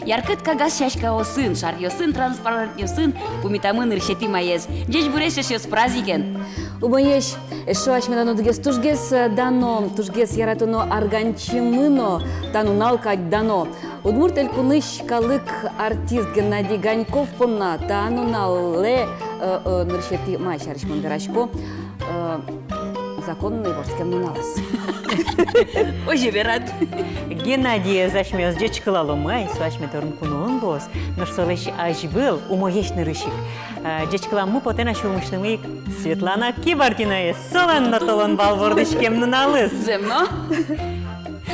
Iar cât că găsești o sân, șar eu sunt transparent, eu sunt, pumitamân rșeti mai ies. Deci burește și eu sprazigen. Убоєш, що аж мене догес тужгес дано, тужгес яратоно арганчимыно, тану налкать дано. Удмуртель куныш калык артист Геннадий Ганьков понна, тану нале ныршети майшарыш мангарашко законный ворскем нуналас. Оже берат. Геннадія зашміос дечкалало май, суашме торнкунун бос, но что лишь аж был умоечный рыщик. Дечкала мы потом шумышный Светлана Кибартина солон на толон балвордышкем нуналыс. Земно?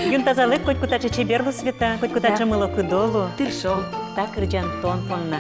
Юнтазалык хоть куда-то чеберлу света, хоть куда-то мыло кудолу. Ты шо? Так рыджан тон понна.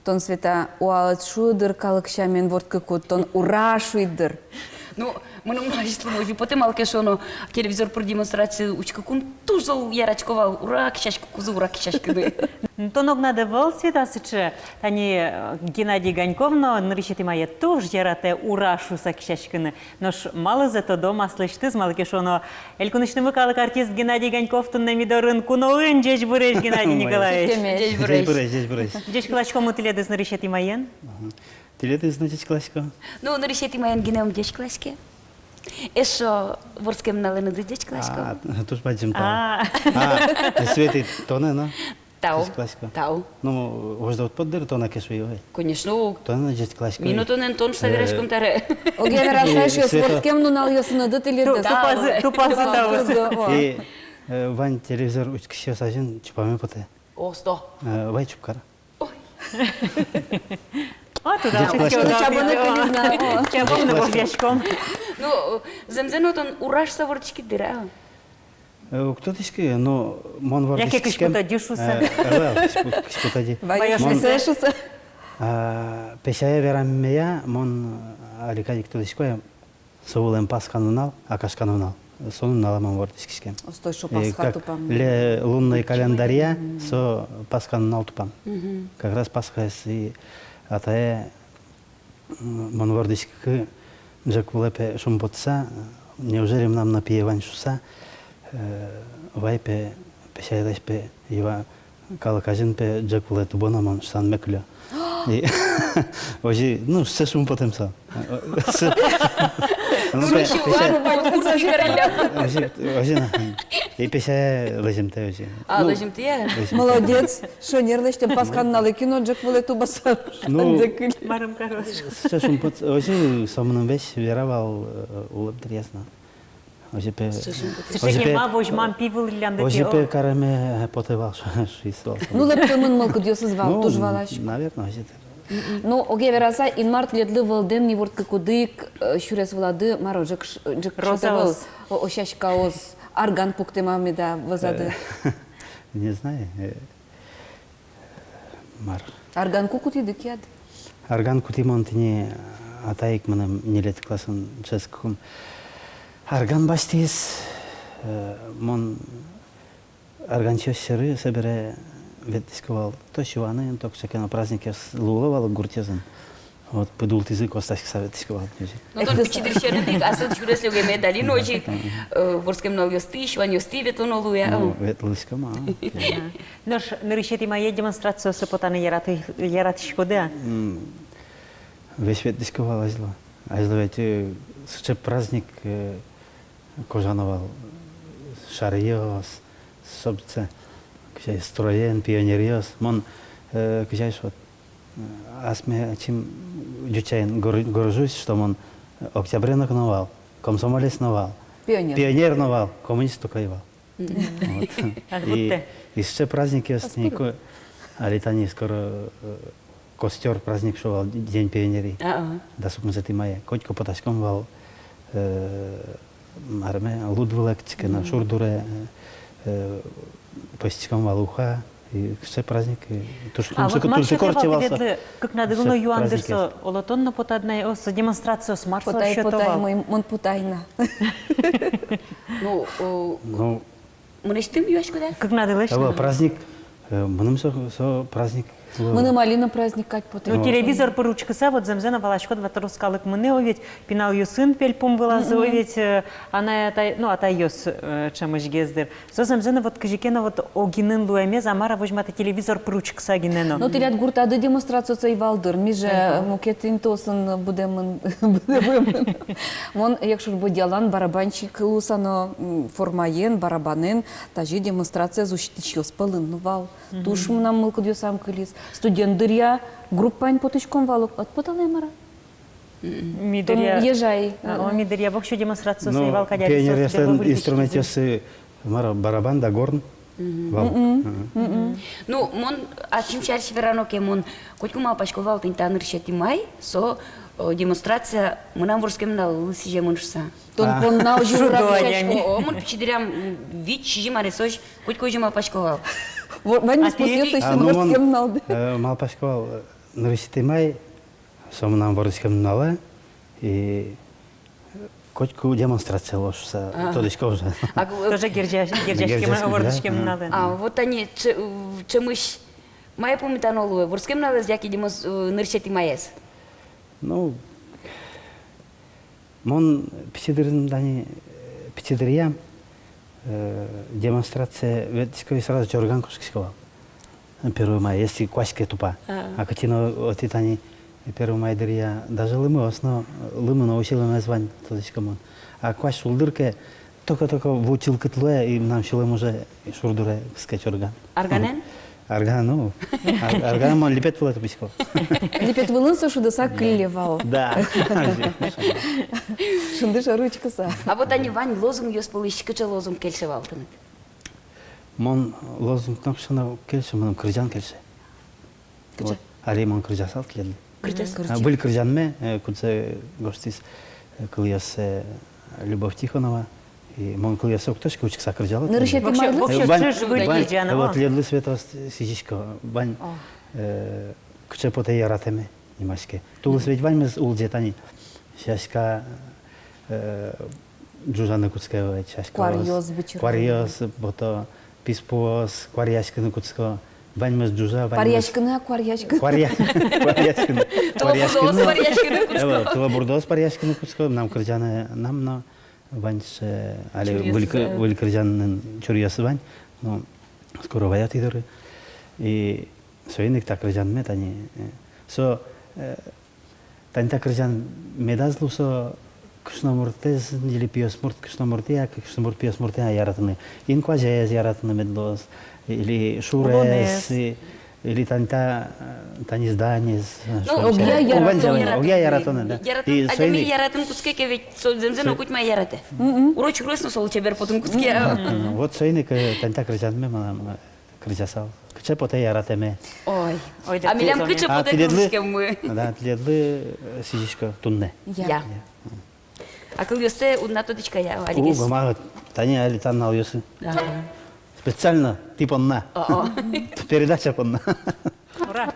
Тон света уалчудыр калыкшамен ворткыкут, тон урашуйдыр. Ну, мы нам начали, мы потом алкешону телевизор про демонстрацию учкакун тужал ярачкова ура кишашка кузу ура кишашка. Тонок надо был света сыче, тани Геннадий Ганьковно наричати моя туж ярате урашу са кишашкины. Нож мало зато дома слышты с малкешону элькунышны выкалык артист Геннадий Ганьков тунна мидорын куноын жеж буреш Геннадий Николаевич. Жеж буреш. Жеж клачко мы теледы наричати моен? Теледы значит классика. Ну, наричати моен генеум деш класске. Еще ворскем налена деш класско. Туж пойдем там. Светы тоны, no? Тау. 10 классика. Тау. Ну, ожда от поддер, то на кешви, ой. Конечно, То на 10 классика. минутонен тон саверешком таре. Оге верасаш Света- спортскем ну нал ясыны телерде. Тупазы табыз. И вань телевизор үч киши сажын чупами поте. Осто. Вай чупкар. О, туда. Чабаны кализна. Чабаны бобячком. Ну, земзенотон ураш саворчки дира. Кто тишки, но мон вар Яке кишкута дишуса. Кишкута ди. Вайош Мон- месешуса. Пешая вераммея, мон аликади кто тишкоя, соулем пас канунал, акаш канунал. Сонун наламан вар тишкишкем. Стой шо пасха тупам. Ле лунный календарья, со пас канунал тупам. Как раз Пасха и атае мон вар тишки, джак вулепе шумпотса, неужели нам напиевань шуса, вайпе пешайдаш пе ива калакажин пе джак вуле тубона мон сан меклю. И ожи, ну, все шум потом са. Ожи, и пеше лежим те ожи. А, лежим ти я. Молодец. Шо нервнеш тем паскан налы кино джек вуле тубаса. Ну, Марам короче. все шум пот, ожи сомнам весь веровал улыб тресна. Ожи пе, Сечекема вожмам пивыл ожи ляндыки. пе караме потевал, что искал. Ну лептемын мылкы диосыз вал туж валаш. Наверное, ожи. Ну, оге вераса ин март ледлы валден не ворт кудык шурес влады маро джек Розаос. ошашкаоз арган пуктемами да вазады. Не знаю. Мар. Арган кукут идык яд. Арган кутимон тини атайк мынам нелет классын ческум. Арган баштиес мон арган чешшеры собере ветисковал. То шиваны, то кшекена праздники луловал гуртезан. Вот подулт язык остаток советисковал. Ну, тон пичидиршеры дик, а сот шурес леге медали ночи, ворскем нал ёсти, шван ёсти ветон олуя. Ну, ветлыскама. Нож нырышети моя демонстрация сапотаны яратышкода. Весь ветисковал азло. Азло ведь сучеп праздник кожановал. Шарьёс, собце. Кжай строен, пионерьёс. Мон, кжай шот. Асме чим дючайн горжусь, что он октября новал, комсомолец новал, Пионер. пионер новал, коммунист только ивал. И еще праздники остальные, а летание скоро костер праздник шел, день пионерии. Да, собственно, за ты моя. Котько поташком вал, арме, лудвилектика на шурдуре, постичком валуха. И все праздники. А вот маршрут корчевался. как надо было юандерсо, олотонно потадная ос демонстрация с марса Потай, счетовал. мон путайна. Ну, мы не стим юашку да? Как надо лишь. Праздник, мыным со праздник. Мыны малина праздник кать потай. Ну, телевизор поручкаса, вот замзена валашкот ваторускалык мыне овет, пинал ю сын пельпум вылазы овет, она это, ну, ата йос чамыш гездер. Со замзена вот кажикена вот огинын луэме, замара возьмата телевизор поручкаса гинено. Ну, тилят гуртады демонстрацию цей валдыр. Миже мукетин тосын будемын. Мон, якщо будялан барабанчик лусано формаен, барабанен, тажи демонстрация зущитичил спалын вал. Туш нам мылку дьосам кылис. Студенттыря группань потычком валок. Отпоталай мара? Мидерия. Ежай. О, мидерия, бокшу демонстрацию Ну, сейвал кадяри. пионер инструменте барабан да горн. Ну, мон, а чим чарши верано ке мон, котку ма пашковал тинтан решети май, со демонстрация мынам ворскем на лысиже муншса. Тон поннау журак О, мон пичидирям вич жима ресош, котку жима пашковал. Вань спустился еще ну, с кем налды. Мал пашковал на решите май, сом нам ворскем нала, и котку демонстрация лошса, тодочка уже. Тоже герджашкем, вордышкем надо. А вот они чемыш май помитанолу, ворскем надо зяки ныршети маес. Ну, мон пичидырын дани пичидырьям демонстрация ветской сразу жорган кушкишкова. 1 мая, если квашка тупа. А катино отитани 1 мая дырья даже лымы осно лымы научила назвать тодочкамон. А кваш улдырке только в училке тлуя и нам шилым уже шурдуре скачорган. Арганен? Аргану. Арган мон лепет было туписько. Лепет вылынса шудыса кыллевал. Да. Шындыша ручкаса. А вот они вань лозунг ёс был ишкача лозунг келсе валтын. Мон лозунг напшана келше, мон кыржан келше. Вот. Али мон кыржасал келди. Был кыржанме, кудсе гоштис кылыяс Любовь Тихонова. И мон кылыяс октошка учикса кыржала. Нырышет Вообще майлы. живы кыржаны Вот ма? ледлы светос сижишко. Бань кыче поте яратеме. Нимашке. Тулыс ведь вань мез улдетани. Шашка Джужана Куцкая, чашка. Кварьоз бичер. Кварьоз, бото писпос, кварьяшканы Куцко. Вань мез Джужа, вань мез... Парьячканы, акварьячканы. Кварьяшканы. Бурдос парьяшкины Куцко. Това бурдос парьяшканы Куцко. Нам кыржаны намно. Вань се... Али выль кыржанын чурьясы вань. Но скоро ваят идоры. И соиник так кыржан мет, они... Со... Танта кыржан медазлу со... Кышномуртез или пиосмурт кышномуртия, кышномурт пиосмуртия яратыны. Инкважез яратыны медлос. Или шурес. Или танис данис. Огья яратыны, да. Адами яратын Куцке кевет земзен окутма ярате. Уроч хрысно сол чебер потом Куцке. Вот соиник танта кыржанме мана кыржасал. Кыче поте яратеме. Ой. Ой, А милям кыче А поте Куцке мы. Да, тледлы сижишко тунне. Я. А кылыясе уднатодичка я. Гомага тани али таннал юсы. Специально тип онна. Передача понна. Ура!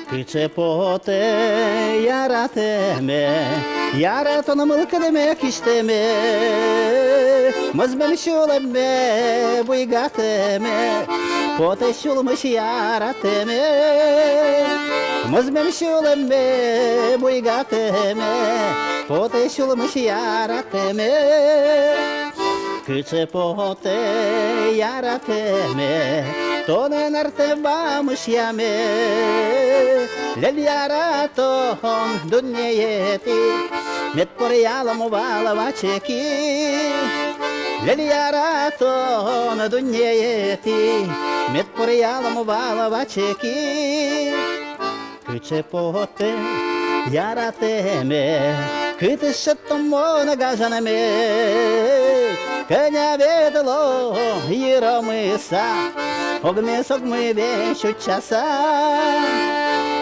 Кыче поте яратеме, яратоны мылкы демек иштеме. Мызбен шулеме, буйгатеме, поте шулмыш яратеме. Мызбен шулеме, буйгатеме, поте шулмыш яратеме. Кыче поте яратеме, тоне нарте бамыш яме. Лель яратон дуньети, мет порялому валавачеки. Лель яратон дуньети, мет порялому валавачеки. Кыче поте яратеме, кыты шаттомо нагажанеме. Коня ведло еромыса, огме согмы вещу часа.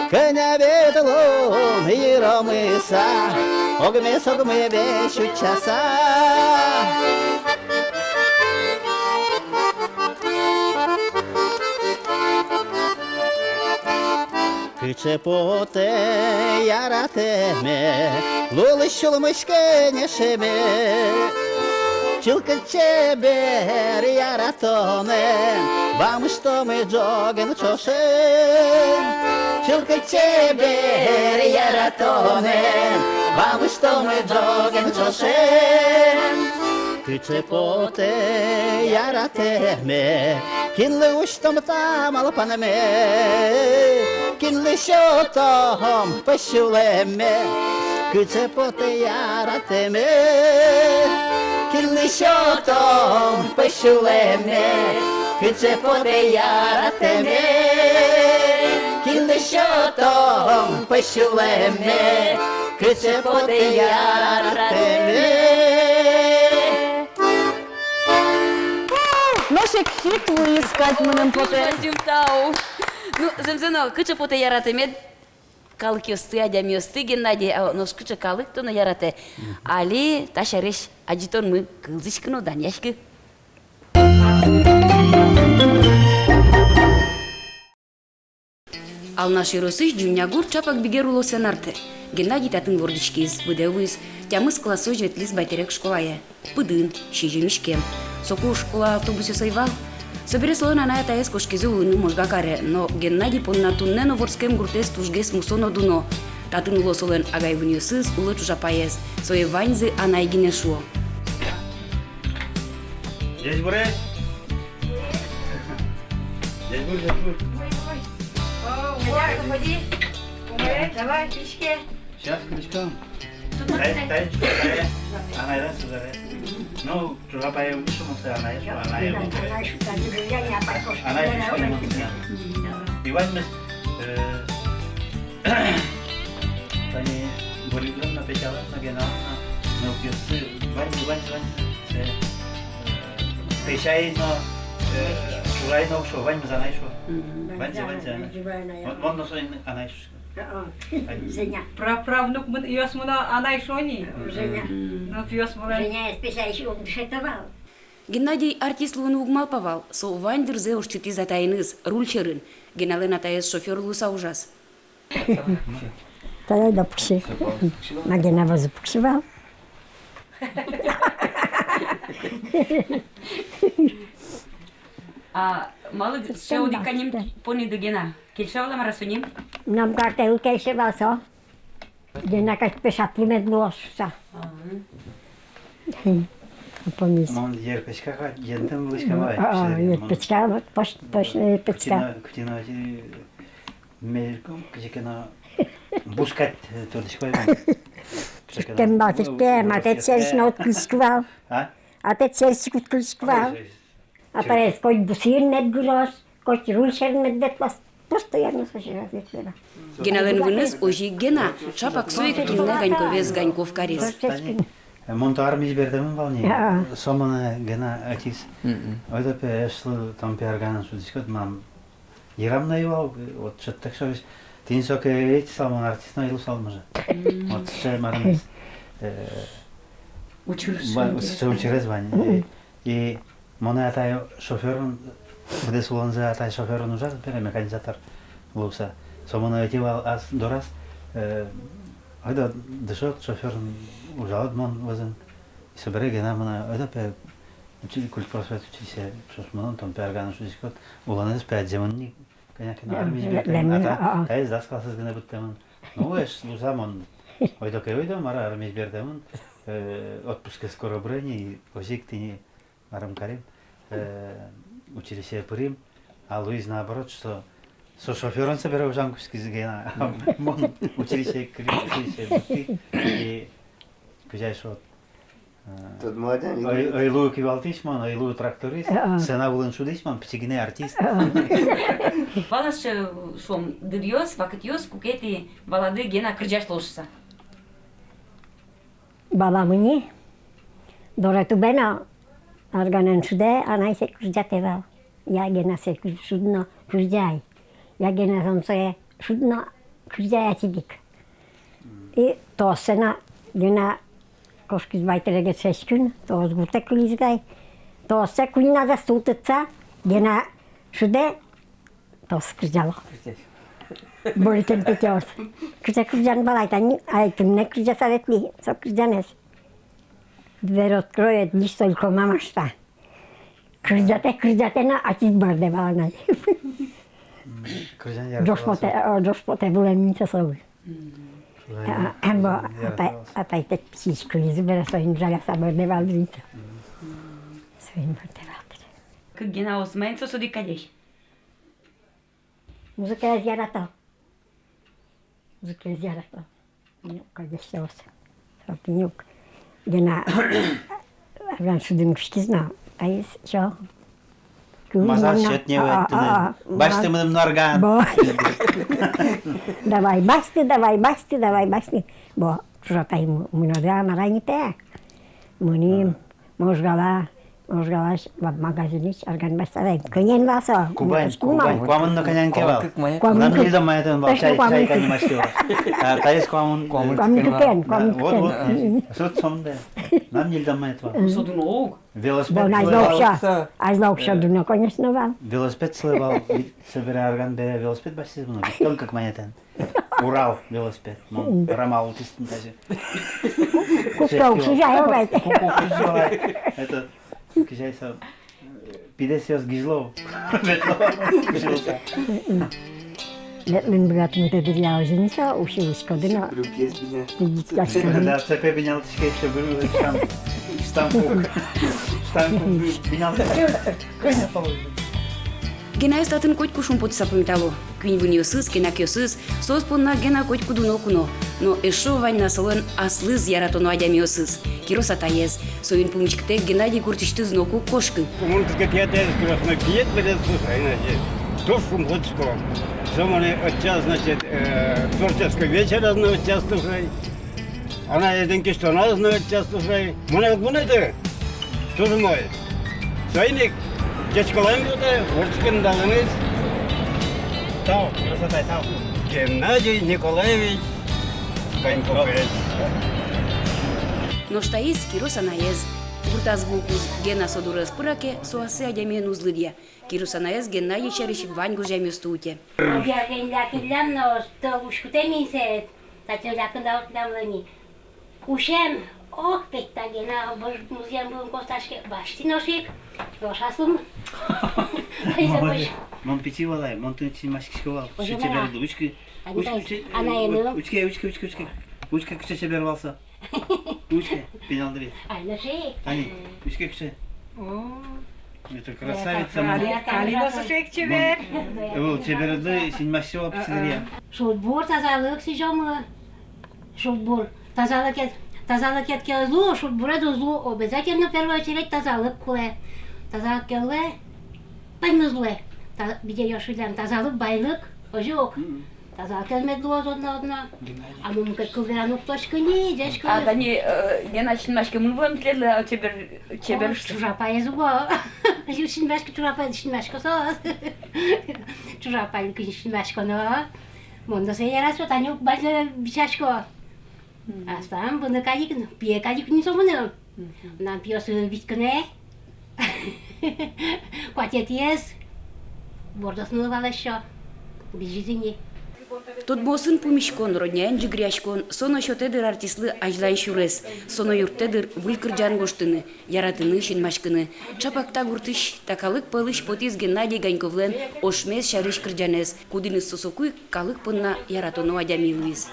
Коня ведло еромыса, огме согмы вещу часа. Кыче поте яратеме, лулы шулмышке нешеме. Чилка чебер яратоне, вам что мы джоген чошен. Чилка чебер яратоне, вам что мы джоген чошен. Кыче поте яратеме, кинлы уштом там алпанеме. Кинлы шотом пошулеме, кыче поте яратеме. Кинлы шотом пошулеме, кыче поте яратеме. Кинлы шотом пошулеме, кыче поте яратеме. Ношек хитву искать мынын поте. Ну, земзена, кыче поте яратемед. Калык ёсты, адям ёсты, Геннадий, а нос кыче калык тоно ярате. Али ташареш аджитон мы кылзышкыно даняшкы. Ал наш иросыш джунягур чапак бигер улося нарте. Геннадий татын вордичкиз, выдевыз, тямыз классой жветлиз байтерек школая. Пыдын, шижемишкем. Соку школа автобусе сайвал. Собере слоена на это ескошкизи улыны можга каре, но Геннадий поннатуннено ворскем гуртес тужгес мусоно дуно. Татын улосолен агай вынюсыз улы чужапаез. Сое ваньзы анайгине шуо. Здесь буре? Здесь буре, здесь буре. Давай, пичке. Сейчас, крючком. Тай, анайдан сызары. Ну, чуга пая умышу муса анай Иван Тани болиглам на печала на генал на пьесы Вань печай но чурай но шо Вань занай шо Вань он но сон анай шо Женя. Праправнук йос муна анайшони. Женя. Ну йос муна. Женя я специально он дышетовал. Геннадий артист луын угмал павал, со вань дырзе уж чити затайныз, рульчерын. Геналын атайыз шофер луса ужас. Тогда допукси. Магина возу пуксивал. А малы ще одиканим пони до гена. Кельшавала марасуним? Нам карта укешивал со. Гена как пешатли медлошса. Помнишь? Мон ерпечка ентем вышкавай. Печка, вот почти печка. Кутина мельком, кутина бускать турдишкой. Кем батиш пе, матет серсно откусквал. А те серси откусквал. А парец кой бусир нет гулос, кой рульшер нет ветлас. Постоянно сожрать ветлера. Геналын выныз ожи гена, шапак суик кинна ганьковез ганьков карис. Монто армии бердемин волне. Сомана гена атис. Ойда пе эшлу там пе аргана судишкот мам. Ирам наивал, вот что так что ты не сока эти салман артист наивал салмажа. Вот что марамис. Учились вань. И мона атай шоферон, где сулонза атай шоферон ужас, пере механизатор луса. Сомана этивал аз дорас. Ойда дышот шоферон ужалат мон возен. И собере гена мона ойда пе учили культпросвет учились, что мон там пе аргана судишкот. Уланес пе земонник. Конечно, на армии бердемин. Тайыз дас классыз гына буттемин. Ну, эш лузамон. Ойда кай ойда мара армии бердемин. Отпуске скоро брани, озик тини марам карим. Училище Пурим. А Луиз наоборот, что со шофером собирал жанковский згена. Мон училище Крим, училище Бутти. И кузяй шот. Тут молодец. Айлу кивалтишман, айлу тракторист. Сена вулын шудишман, пичигине артист. Балас шом дырьёс, вакытьёс, кукети балады гена кыржаш лошса. Баламыни, дорету бена, арганен шуде, анай се куржатевал. Я гена се шудно куржай. Я гена самсое шудно куржай атидик. И то сена гена кошки збайтелеге сешкун, то сгуте кулизгай. То се куйна за стутеца, гена шуде, то скуржало. Боритен петёрс. Куржа куржан балайтани, а не куржа советли, со куржанес. Дверь откроет, лишь только мама что. Куржате на атис барде баланай. Дошпоте булем ница совы. Амбо атай тек псишко избера своим жаля сабарде балдрица. Своим барде балдрица. Как гена осмейнцо суди кадеш? Музыка я зярата. Музыка я зярата. Кадеш сеос. Сапинюк. Гена арган шудым кушкизна. Айс шо. Мазар счет не веттен. Башты мыным нарган. Давай басты. Бо шотай мунодра марайните. Муним можгала в магазине арган бастарай. Конен васо. Куамын на конянке вал. Нам не дома это вал. Чай канимашки вал. Таис куамын. Вот. Суд сомде. Нам не дома это вал. Судун оуг. Велосипед слывал. Азлокша дуно, конечно, вал. Велосипед слывал. Собирая орган, беря велосипед басти много. Он как монетен. Урал велосипед. Ромал утистын даже. Купил, кижай, Это кижайса. Пидесиос гижлов. Мен брат му те дырял жениса, ушились кодына. Да, цепе бенял тишке еще был штампук. Штампук бенял. Коня положил. Гена статын коть кушун пот сапымтало. Квин выньосыз, кенак ёсыз, сос понна гена коть кудуно куно. Но эшо вань насылын аслыз яратоно адямиосыз. Кирос атаез. Союн пумичкте Геннадий Гуртичты зноку кошкы. Он сказать, я даже красный пьет, будет слушай, значит, то шум годского. Самое отчас, значит, творческого вечера знает час слушай. Она единки, что она знает час слушай. Мне гунеты, что же мой? Свойник, дечкалаем это, ворчкин далыныз. Тау, красота, тау. Геннадий Николаевич Ганьковец. Но штаиз Кирос анаез. Гуртаз гукуз Гена содурыз пыраке, суасы адямен узлыдья. Кирос анаез Геннадий чарыш вань гуржамюстуте. Я лякилям, но что ушкуте минсет, тачо лякында отдамлыни. Ушем, ох, петтагена, музеям будем косташке, башти ношик, лошасум. Мон пяти валай, мон ты снимашки шковал. Что тебе ручки? Учки. Учка кче тебе рвался. Учка, пеналдри. Альнашик. Ани, учка кче. Это красавица. Калинасы шек чебер. Ол тебе рды снимашки шковал пиццерия. Шутбур тазалык сижомы. Шутбур. Тазалык етке злу, шутбуре злу. Обязательно в первую очередь тазалык куле. Тазалык келе, паймызле. Биде йошилям тазалык байлык, ожок. Тазалык келмед луоз одна. А мумкет кулеранук точка не, дешка. А дани Гена шинмашке мунвам тледле, а чебер что? Чужапай зуго. Шинмашка чужапай, шинмашка сос. Чужапай шинмашка, но. Монда се ярасо, танюк базле бичашко. Астам bunu кадик, пие кадик не сомнел. Нам пьёсы виткне. Кватетиес. Бордоснул валащо. Бежизини. Тот босын пумишкон, родняян жигряшкон, соно шотедыр артистлы ажлан шурес, соно юрттедыр вылькырджан гоштыны, яратыны шинмашкыны. Чапакта гуртыш, такалык пылыш потиз Геннадий Ганьковлен, ошмес шарыш кырджанес, кудыны сосокуй калык пынна яратоно адямилвиз.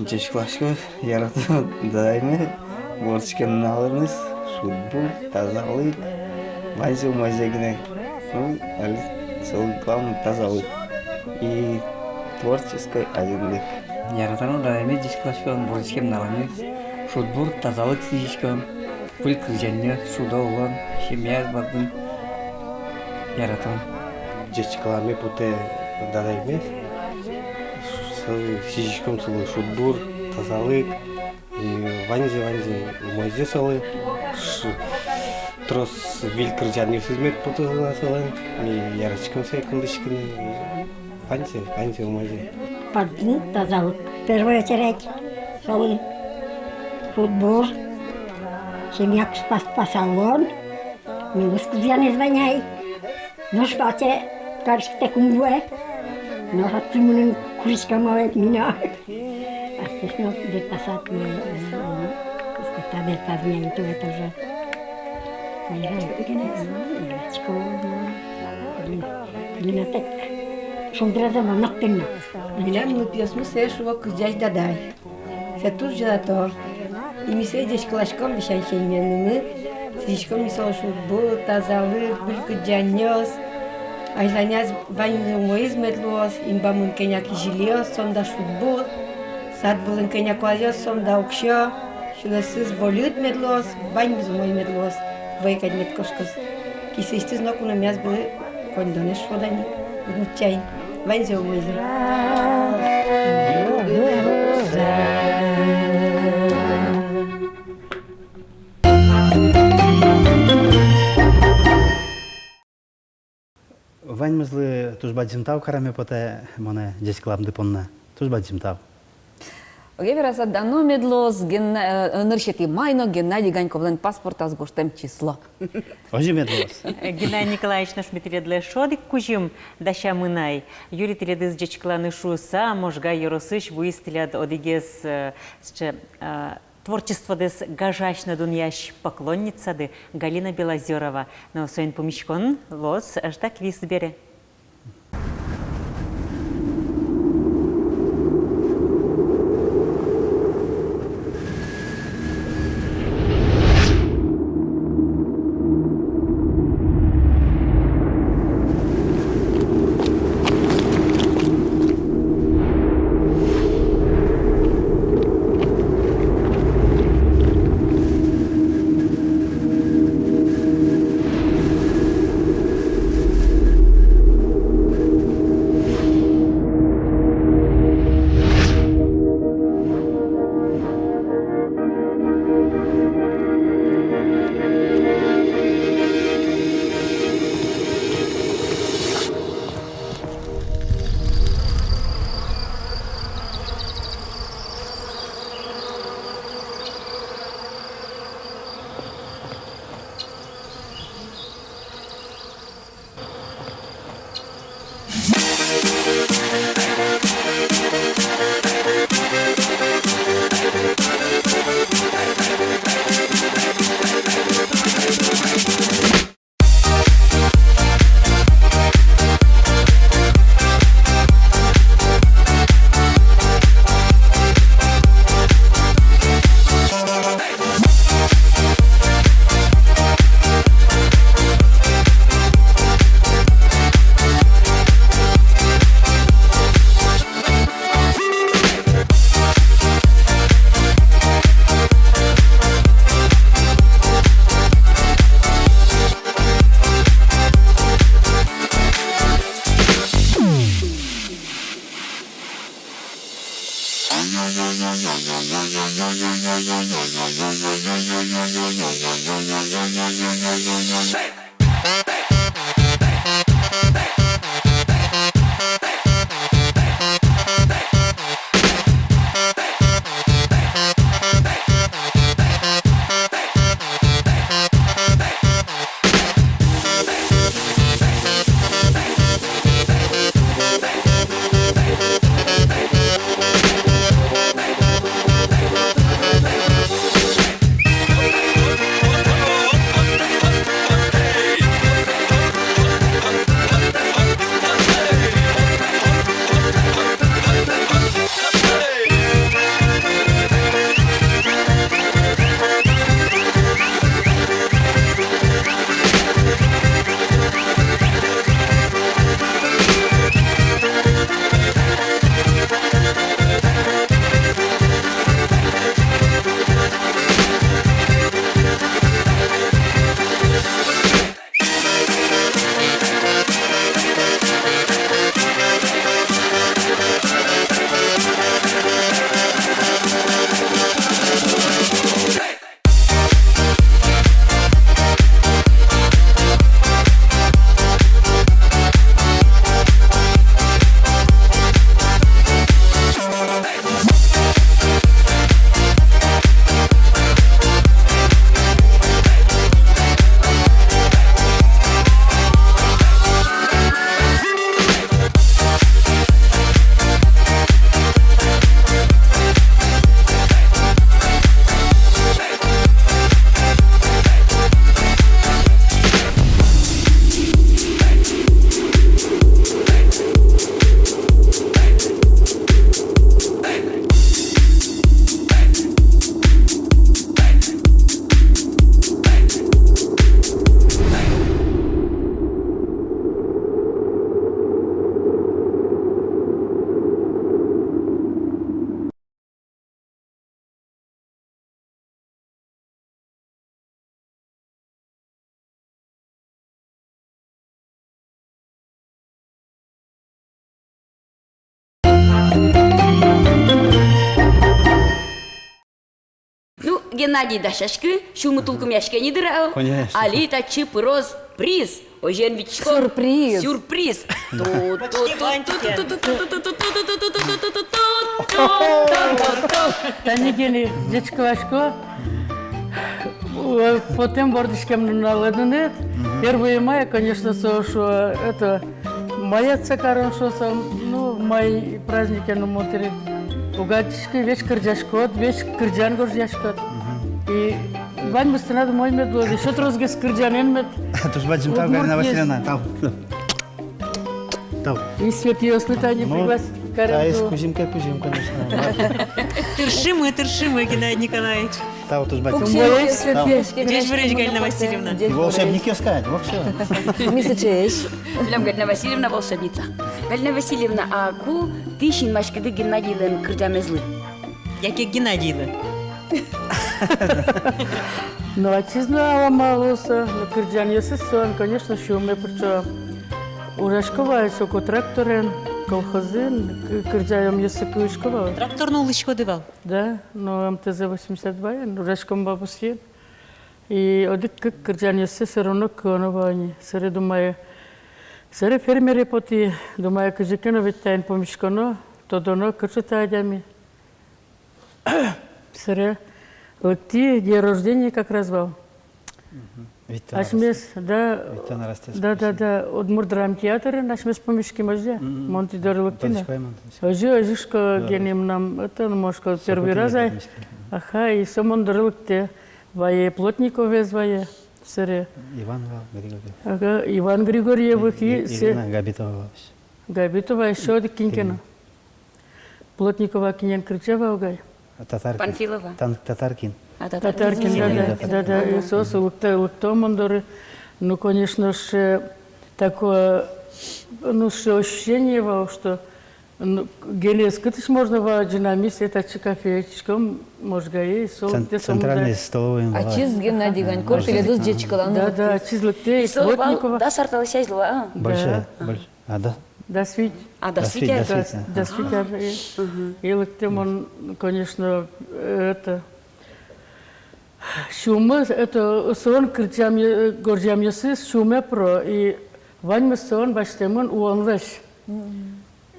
Чешклашко ярату дайме, ворчкен алырмыз, шутбур, тазалык, майзел майзегіне. Ну, сол главный тазалык и творческий одинлык. Яратану дайме дишклашкон, ворчкен наланы, шутбур, тазалык сижишкон, вылькыр және суда olan, семья бардым, яратан. Чешкламе путе дайме. Сижишком солы шутбур, тазалык, ванзе мойзе солы, трос вилкыр жанны сүзмет путула солы, ярачком сей кылдышкыны, ванзе мойзе. Пардын тазалык. В первую очередь солы. Шутбур. Семья спасалон. Милус кузян извиняй. Ну что те, каршите кунгуе. Но хатсумунун куришкамавет меня. Естественно, будет пасать мне, табель пазня, и то это уже. Ирачко, глинатек. Шондразама нактенна. Билем лупиосму се шува кызжай дадай. Се тур жадатор. Имисе дешклашком бишайшейменнымы. Сишком мисол шубу, тазалык, бүлкыджанёс. Айзаняз ванюмоиз медлуос, имбамун кеняк жилиос, сонда шутбур. Сад булын кеняк лазиос, сонда укшо. Шулесыз волют медлуос, ванюмой медлуос. Вайкать медкошкос. Кисистиз нокуна мяз были кондонеш водани. Гучайн. Ванзе умыйзы. Ваньмызлы тужба джимтав караме поте моне десклам дипонна. Тужба джимтав. Огевераса дано медлос ныршети майно Геннадий Ганьковлен паспорт азгуштем число. Ожи медлос. Геннадий Николаевич наш метеледле шодик кужим даша мынай. Юрий теледыз жечкланы шуса, можга еросыш выистелят одигес творчество дес гажачна дуньяш поклонница де Галина Белозерова. Но своин помещкон лос аж так вис бере. Геннадий Дашашки, шуму толком яшке не драл. Конечно. Али тачи пырос приз. Ожен Вичко. Сюрприз. Сюрприз. Танигини дечкалашко. Потом бордышкем наладанет. 1 мая, конечно, что это мая цакарон, что ну, май праздники, ну, монтери. Угадишки, весь кырджашкот, весь кырджан горжашкот. И вань мустынады мой мед было. Еще трозге с кырджанен мед. Туж бачим тау, Галина Васильевна, тау. И свет ее слетание пригласить. Да, из кузимка, конечно. Тершимы, Геннадий Николаевич. Тау, туж бачим. Дядь Варежка Галина Васильевна. И волшебники сказать, вот все. Мисочеш. Білем, Галина Васильевна волшебница. Галина Васильевна, а ку тишин машкады Геннадийлен кырджамезлы? Яке Геннадийді? Ну, отчизна малоса, кырджан есы сон, конечно, шумы, причем урашковая соко тракторен, колхозин, кырджаем есы куишковал. Тракторну лычко дивал. Да, но МТЗ-82, урашком бабусьен. И одик кырджан есы все равно коновани. Саре думаю, саре фермери поти, думаю, кыжикено ведь тайн помешкано, то доно кырчатадями. Саре, лыкти, день рождения как раз был. Ашмес, да, да, Удмур драмтеатры, ашмес помешки можда, монти дорылыктина. Ожишко генем нам, это мошко первый раз, аха, и самон дорылыкте, вае плотников вез вае, саре. Иван Григорьев. Ага, Иван Григорьевых и Ирина Габитова. Габитова еще один кинкина. Плотникова кинен кричава угай. Татаркин. Панфилова. Татаркин. Татаркин, да, Иисус, луктомандоры. Ну, конечно же, такое, ну, ощущение, что гелес, кытыш можно в динамисе, это кафеечком, может, гаи, Центральный столовый. Ачиз Геннадий Ганьков, передус дечкаланы. Да, ачиз лукте, Плотникова. Да, сарталась излова. Большая. А, да. До свить. До свитя. До свитя. И луктем он, конечно, это... Шумы, это сон кричам горжам ясы, шумы про, и вань сон баштемон уонлеш.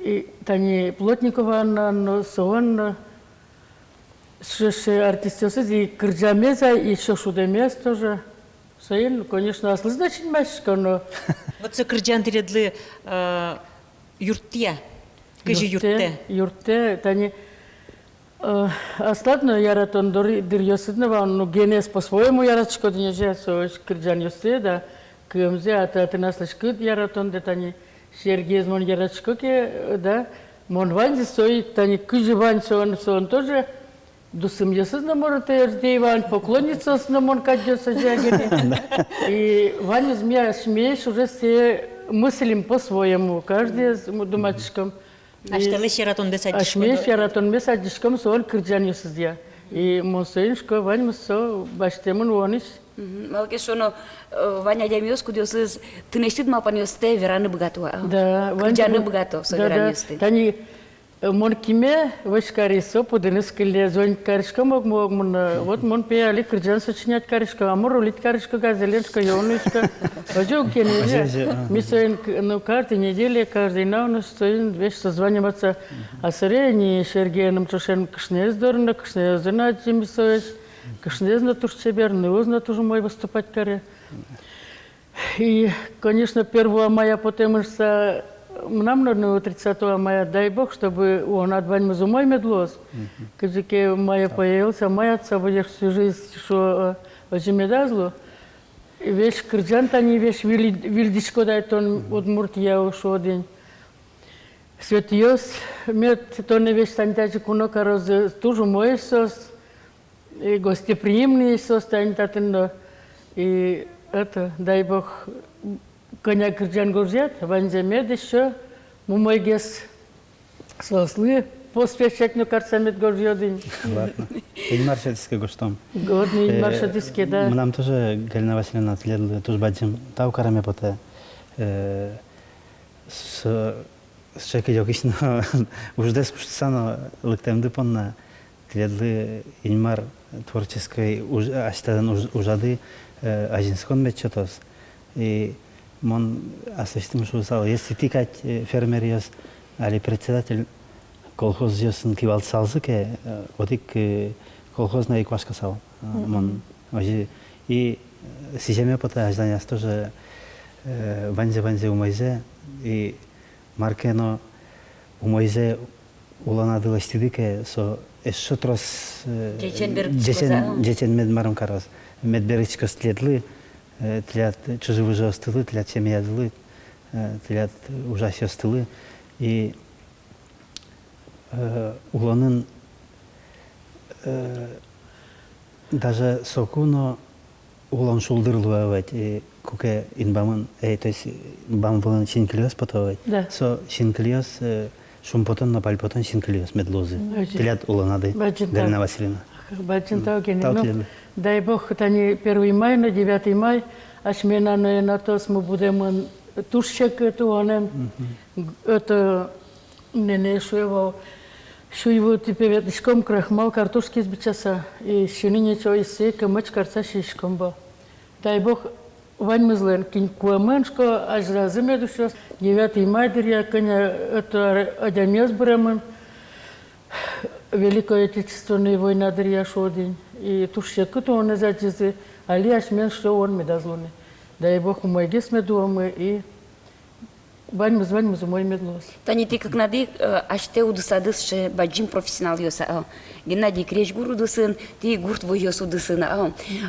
И тани Плотникова на сон шеше артистесы, и кричамеза, и шошудемез тоже. Сейн, конечно, аслызначен машка, но... Вот це кырджан тередлы юрття. Кыжы юртте. Юртте, тани... Остатно яратон дырьёсыднова, ну генез по-своему яратшко днеже, сош кырджан ёсты, да, кымзе, ата тынаслышкыд яратон, да тани Сергей мон яратшко ке, да, мон ванзи сои, тани кыжы вань сон тоже, дусым ёсыдна может эрдей вань, поклонница сна мон кадёса жагене. И вань из меня смеешь уже все мыслим по-своему, каждый с думачком. Ашталыш яратон десадишко. Ашмеш яратон месадишком сон кырджан ёсыз я. И монсоиншко вань мусо баштемон уониш. Малке шоно Ваня Демиос кудёсыз тынештид мапан ёсте вераны богатого. Да, кырджаны богато, со вераны ёсты. Тани мон киме вышкарисо подыныс кыле зонь карышка мог вот мон пеяли кырджан сочинять карышка, а мор улить карышка газеленшка, ёнышка. Ожог кенеже. Мисоин, ну, каждой неделе, каждый на стоин вещь созваниваться. А сырени Сергеем Чошен кшнез дорно, кшнез знать мисоич, кшнез на туш чеберный, узна тоже мой выступать каре. И, конечно, 1 мая потом что нам на 30 мая, дай Бог, чтобы он отвань мой медлос. Когда мая появился, мая отца будет всю жизнь, что очень медазло. Весь кырджан тани весь вильдичко дает он Удмурт я ушел день. Светиос мед то не весь тантяжи куно кароз тоже мой сос и гостеприимный сос тантятно и это дай Бог коня кырджан горжат ванзе мед еще мой гес слослы поспешать на карцамет горжёдин. Ладно. Ильмар Шадиский гоштом. Годный Ильмар Шадиский, да. Нам тоже Галина Васильевна следует тоже бадим тау караме поте с человека йогично уже дес куштсано лыктем дипонна следует Ильмар творческой аштадан ужады ажинскон мечетос и мон асостим шусал если тикать фермериос али председатель колхоз жесын кивалт салзы ке, одик колхозная иквашка сал. Мон, и сижеме пота ажданяс тоже ванзе умайзе, и маркено умайзе уланадыла стидике, со еще трос жечен медмарым карас. Медберичка стледлы, тлят чужевы же остылы, тлят семьядылы, тлят ужаси остылы. И уланын даже сокуно улан шулдырлы авать, и куке инбамын, то есть бам вылан шинклиос потовать. Со шинклиос шумпотон на пальпотон шинклиос медлозы. Тлят уланады, Галина Васильевна. Дай Бог, это не 1 мая, на 9 май, аж меня на то мы будем тушчек это не шуево теперь веточком крахмал картошки из бичаса и щени ничего из сека меч карца шишком был. Дай Бог, вань мы злен кинь куаменшко аж разыме душа 9 мая дырья коня это одямес бремен. Великая Отечественная война дырья шодень. И тушчек это он изачизы, али аж мен что он медазлоны. Дай Бог, мой гес медуамы и вань мы за мой медлос. Тани ти как нади аж те удысадыс ше баджим профессионал йоса. Геннадий Креш гуру дысын, ти гурт войосу дысын.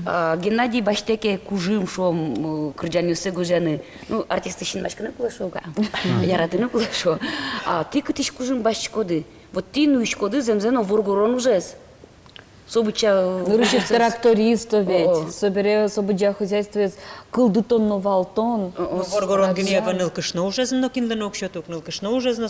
Геннадий баштеке кужим шом кырджан йосы гужаны. Ну, артисты шин башканы кулашога. Яратыны кулашо. Ти кытыш кужим башчкоды. Вот ти ну ишкоды земзено воргорон ужес. Собыча... Нурышев трактористов ведь, собыча хозяйство кылдытонно валтон. Воргорон гнева нылкышно уже зно кинленок шоток нылкышно уже зно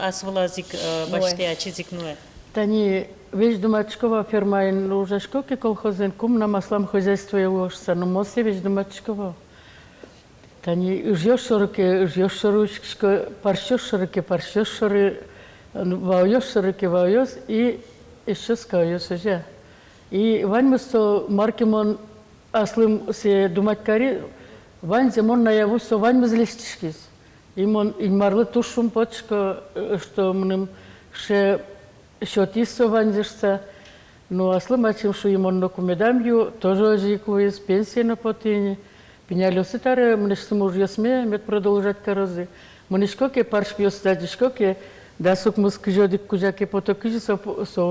асвлазик баште ачизик нуэ. Тани вещь думачкова ферма ин ужашкоки колхозен кум на маслам хозяйство его но мосе вещь думачкова. Тани жьёш шоручка, парщёш шоры, ваёш шороки ваёс и еще скажу уже. И вань мы сто маркимон аслым се думать кари, вань земон наяву со вань мы злистишкис. Имон инмарлы тушум почка, что мнем ше шотисо вань зешта. Но аслым ачим шу имон нокумедамью тоже ожику из пенсии на потине. Пеняли ситары, мнеш сумуж ясме, мет продолжать карозы. Мнешкоке паршпиос стадишкоке. Да сук мускижодик кузяке потокижи со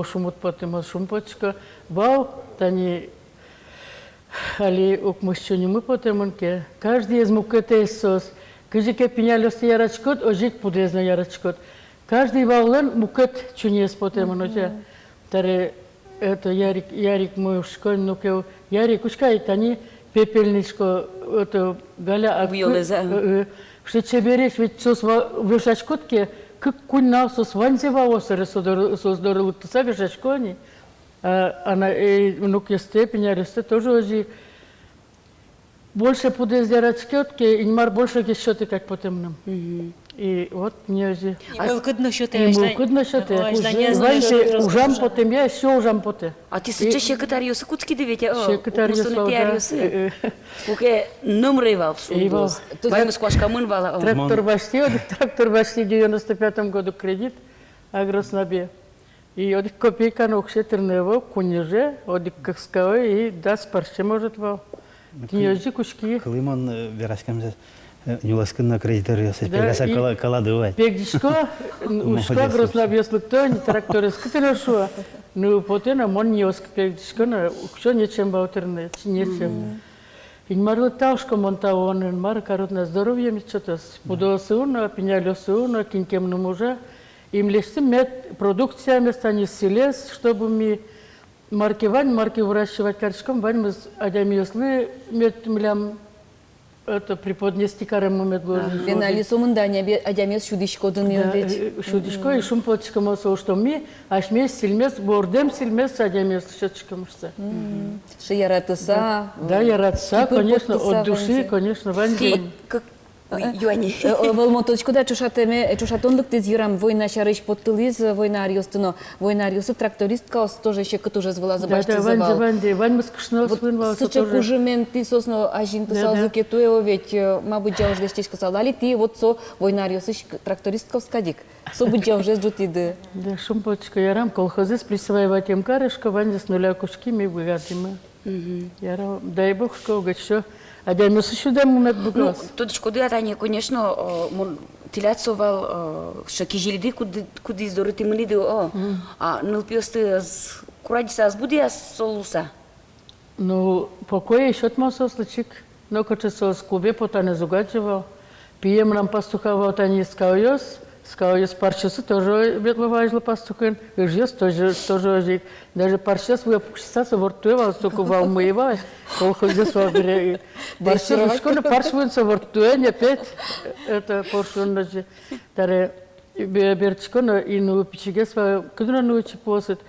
шумут потом шумпочка вау тани али ок мужчине мы потемонке каждый из мукете сос кижике пинялёс ярачкот ожик пудезно ярачкот каждый ваулен мукет чунес потемоноча таре это ярик мой школьный ке ярик ушкай тани пепельничко это галя аквиолеза что чебереш ведь сос вышачкотке как кунна сос ванзева осеры создорылык тыса вешачкони, она внук степень аресте тоже уже больше подезерачкетки, и немар больше кещоты как по темным. И вот мне же. Мылкыдно шоте. Мылкыдно шоте. Ванзе ужам потем, я еще ужам поте. А ты сейчас секретарьёсы куцки девете? Секретарьёсы. Уке номры вал. Ваймы сквашкамын вала. Трактор башти в 95 году кредит агроснабе. И одик копейка на окшетернево, куниже, одик какскавы и даст парще может вал. Книжи кушки. Климон вераскамзе. Нюласкынна кредиториосы, пегаса каладывать. Пегдишко, ушко грознабьёслыкто, не тракторы скытыно шо. Ну, потом он нёск пегдишко, но что нечем баутерне, нечем. Инмарлы таушко монтаон, инмар коротное здоровье мечтос. Пудосуно, пенялёсуно, кинкем на мужа. Им лишь мед продукция места не селес, чтобы мы марки выращивать корочком, вань мы адямьёслы мед млям. Это преподнести карему медложи. Финали сумындания адямес шудишко дынёдет. Шудишко и шумпотчика мосо, что ми, аж ми сильмес, бордем сильмес адямес шотчика мышца. Ши яратыса. Да, яратыса, конечно, от души, конечно, ванди. юани. Волмоточкуда чушатонлык тез юрам война шарыш подтылыз, война арьостыно, война арьосы трактористка тоже еще тоже звала забашты завал. Вань мыскышно свын Сыча кужемен ты сосно ажин писал закетуео, ведь, мабуть, я уже дещечка сказали, ты вот со война арьосы трактористка вскадик. Со будь я уже ждут иды. Да, шумпочка ярам колхозы с присваивать им карышка, вань с нуля кушки ми выгадим. Ярам, дай бог, что еще. А я не сюда момент Ну, бугас. тут шкода, они, конечно, тиляцовал, что кижильды, куда издоры мылиды, а нылпиосты курадиса азбудия солуса. Ну, покой еще отмасо случик. Но качество с клубе потане зугачева. Пием нам пастухава тани скауёс парчасы тоже ветловажла пастухен. Жес тоже ожик. Даже парчас вы опуститься вортуева, столько волмыева. Колхозес вабере. Парчас школа паршвынца вортуен опять это поршун даже. Таре берчкона и ну пичигес куда научи посет.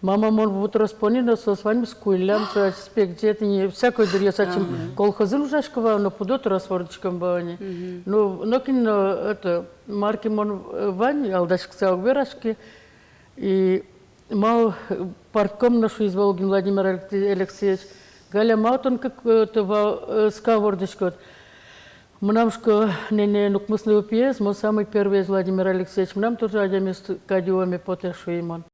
Мама мон вот распонина со свами скулям, что спектет не всякой дырья сачим колхозы ужашкова, но подот расвордочком бани. Ну кино это марки мон вань алдашк саугберашки и мал партком нашу из Волгин Владимир Алексеевич Галя Маутон как это скавордочкот. Мнамшко не нукмыслый пьес, мой самый первый из Владимир Алексеевич. Мнам тоже один мест кадиоми потешу имон.